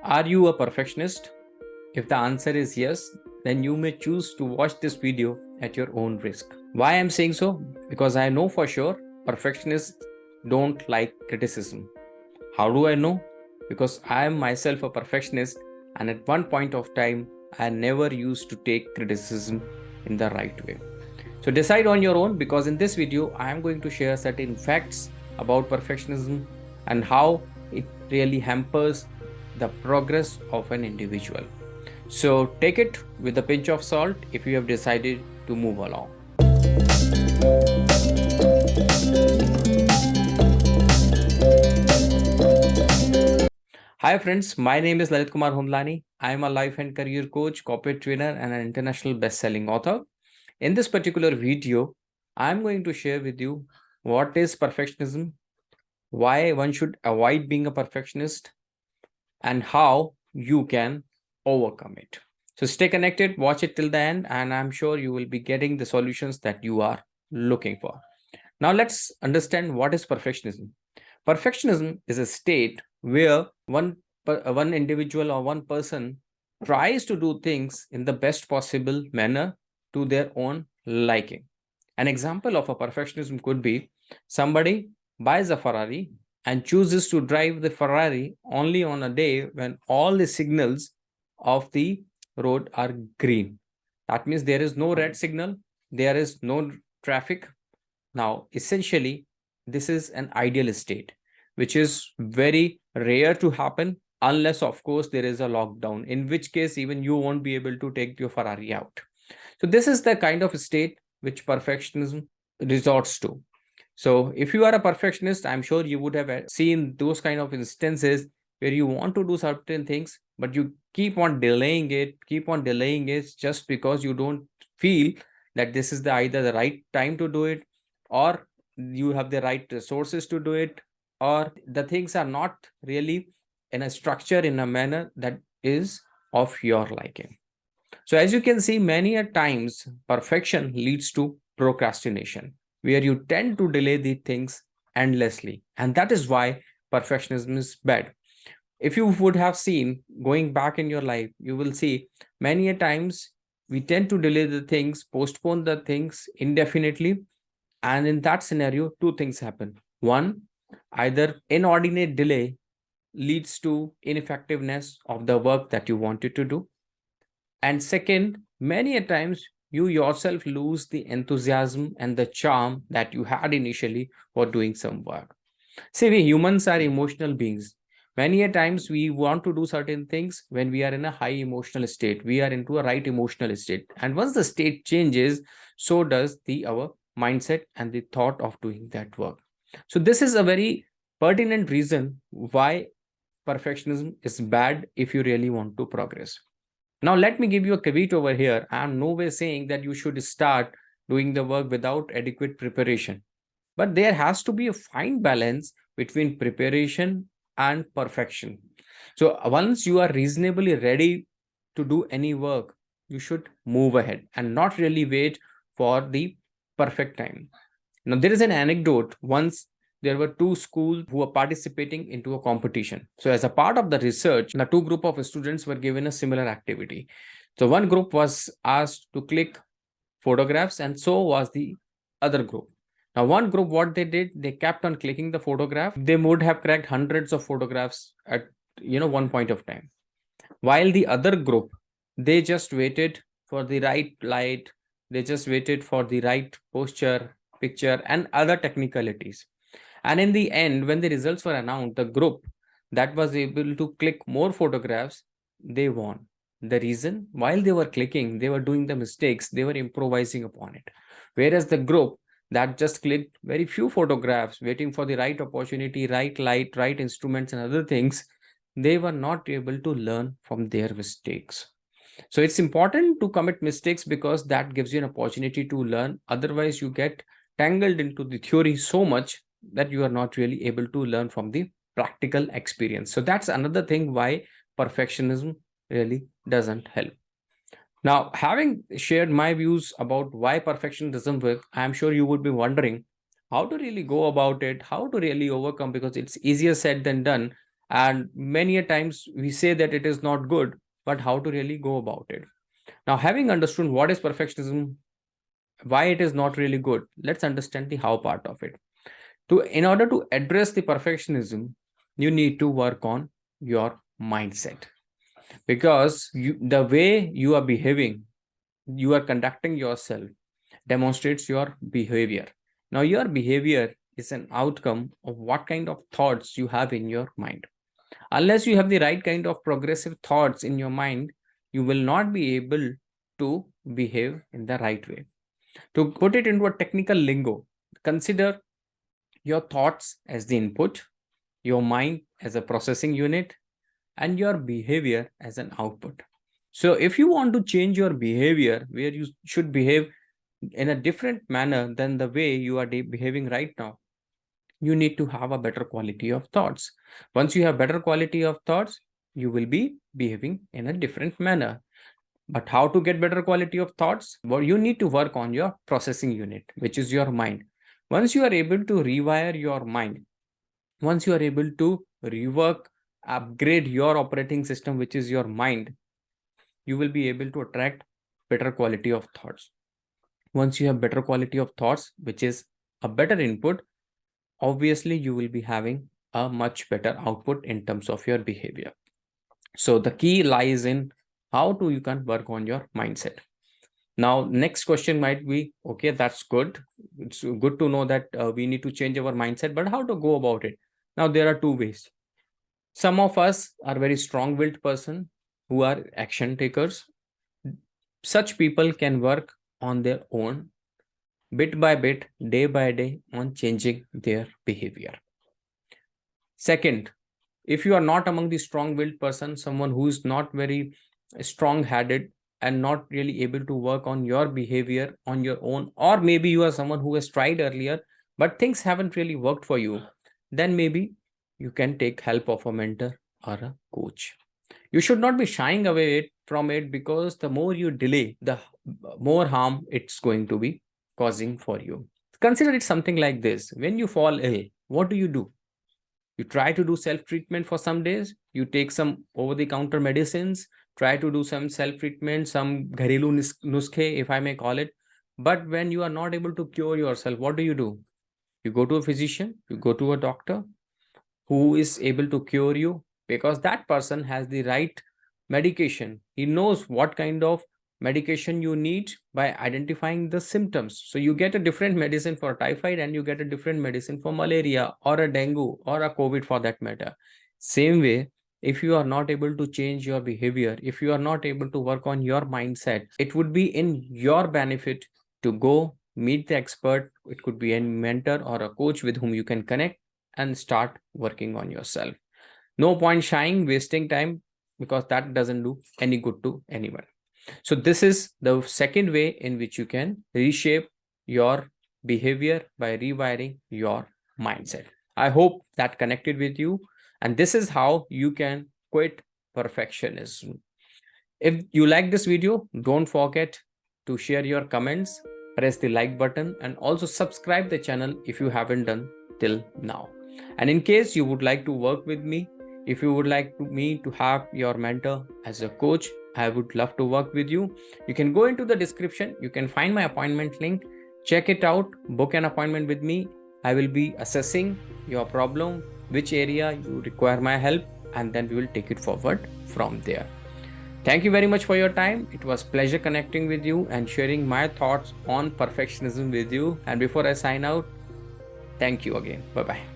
Are you a perfectionist? If the answer is yes, then you may choose to watch this video at your own risk. Why I'm saying so? Because I know for sure perfectionists don't like criticism. How do I know? Because I am myself a perfectionist, and at one point of time, I never used to take criticism in the right way. So decide on your own, because in this video, I am going to share certain facts about perfectionism and how it really hampers the progress of an individual. So take it with a pinch of salt if you have decided to move along. Hi friends, my name is Lalit Kumar Humlani. I am a life and career coach, corporate trainer, and an international best-selling author. In this particular video, I am going to share with you what is perfectionism, why one should avoid being a perfectionist, and how you can overcome it. So stay connected, watch it till the end, and I'm sure you will be getting the solutions that you are looking for. Now let's understand what is perfectionism. Perfectionism is a state where one individual or one person tries to do things in the best possible manner to their own liking. An example of a perfectionism could be somebody buys a Ferrari and chooses to drive the Ferrari only on a day when all the signals of the road are green. That means there is no red signal, there is no traffic. Now, essentially, this is an ideal state, which is very rare to happen unless, of course, there is a lockdown, in which case, even you won't be able to take your Ferrari out. So, this is the kind of state which perfectionism resorts to. So, if you are a perfectionist, I'm sure you would have seen those kind of instances where you want to do certain things, but you keep on delaying it just because you don't feel that this is either the right time to do it, or you have the right resources to do it, or the things are not really in a structure, in a manner that is of your liking. So as you can see, many a times perfection leads to procrastination, where you tend to delay the things endlessly, and that is why perfectionism is bad. If you would have seen going back in your life, you will see many a times we tend to delay the things, postpone the things indefinitely, and in that scenario, two things happen. One, either inordinate delay leads to ineffectiveness of the work that you wanted to do. And second, many a times you yourself lose the enthusiasm and the charm that you had initially for doing some work. See, we humans are emotional beings. Many a times we want to do certain things when we are in a high emotional state. We are into a right emotional state. And once the state changes, so does the our mindset and the thought of doing that work. So this is a very pertinent reason why perfectionism is bad if you really want to progress. Now, let me give you a caveat over here. I'm no way saying that you should start doing the work without adequate preparation. But there has to be a fine balance between preparation and perfection. So once you are reasonably ready to do any work, you should move ahead and not really wait for the perfect time. Now, there is an anecdote. Once there were two schools who were participating into a competition. So, as a part of the research, the two group of students were given a similar activity. So, one group was asked to click photographs, and so was the other group. Now, one group, what they did, they kept on clicking the photograph. They would have cracked hundreds of photographs at one point of time. While the other group, they just waited for the right light, they just waited for the right posture, picture, and other technicalities. And in the end, when the results were announced, the group that was able to click more photographs, they won. The reason, while they were clicking, they were doing the mistakes, they were improvising upon it. Whereas the group that just clicked very few photographs, waiting for the right opportunity, right light, right instruments, and other things, they were not able to learn from their mistakes. So it's important to commit mistakes because that gives you an opportunity to learn. Otherwise, you get tangled into the theory so much that you are not really able to learn from the practical experience. So that's another thing why perfectionism really doesn't help. Now, having shared my views about why perfection doesn't work, I'm sure you would be wondering how to really go about it, how to really overcome, because it's easier said than done. And many a times we say that it is not good, but how to really go about it. Now, having understood what is perfectionism, why it is not really good, let's understand the how part of it. In order to address the perfectionism, you need to work on your mindset, because the way you are behaving, you are conducting yourself, demonstrates your behavior. Now, your behavior is an outcome of what kind of thoughts you have in your mind. Unless you have the right kind of progressive thoughts in your mind, you will not be able to behave in the right way. To put it into a technical lingo, consider your thoughts as the input, your mind as a processing unit, and your behavior as an output. So, if you want to change your behavior where you should behave in a different manner than the way you are behaving right now, you need to have a better quality of thoughts. Once you have better quality of thoughts, you will be behaving in a different manner. But how to get better quality of thoughts? Well, you need to work on your processing unit, which is your mind. Once you are able to rewire your mind, once you are able to rework, upgrade your operating system, which is your mind, you will be able to attract better quality of thoughts. Once you have better quality of thoughts, which is a better input, obviously you will be having a much better output in terms of your behavior. So the key lies in how you can work on your mindset. Now, next question might be, okay, that's good. It's good to know that we need to change our mindset, but how to go about it? Now, there are two ways. Some of us are very strong-willed person who are action takers. Such people can work on their own, bit by bit, day by day, on changing their behavior. Second, if you are not among the strong-willed person, someone who is not very strong-headed and not really able to work on your behavior on your own, or maybe you are someone who has tried earlier, but things haven't really worked for you, then maybe you can take help of a mentor or a coach. You should not be shying away from it, because the more you delay, the more harm it's going to be causing for you. Consider it something like this. When you fall ill, what do? You try to do self-treatment for some days. You take some over-the-counter medicines, try to do some self-treatment, some gharilu nuskhe, if I may call it. But when you are not able to cure yourself, what do? You go to a physician, you go to a doctor who is able to cure you, because that person has the right medication. He knows what kind of medication you need by identifying the symptoms. So you get a different medicine for typhoid and you get a different medicine for malaria or a dengue or a COVID for that matter. Same way, if you are not able to change your behavior, if you are not able to work on your mindset, it would be in your benefit to go meet the expert. It could be a mentor or a coach with whom you can connect and start working on yourself. No point shying, wasting time, because that doesn't do any good to anyone. So this is the second way in which you can reshape your behavior by rewiring your mindset. I hope that connected with you. And this is how you can quit perfectionism. If you like this video, don't forget to share your comments, press the like button, and also subscribe the channel if you haven't done till now. And in case you would like to work with me, if you would like me to have your mentor as a coach, I would love to work with you. You can go into the description. You can find my appointment link. Check it out. Book an appointment with me. I will be assessing your problem, which area you require my help, and then we will take it forward from there. Thank you very much for your time. It was a pleasure connecting with you and sharing my thoughts on perfectionism with you. And before I sign out, thank you again. Bye-bye.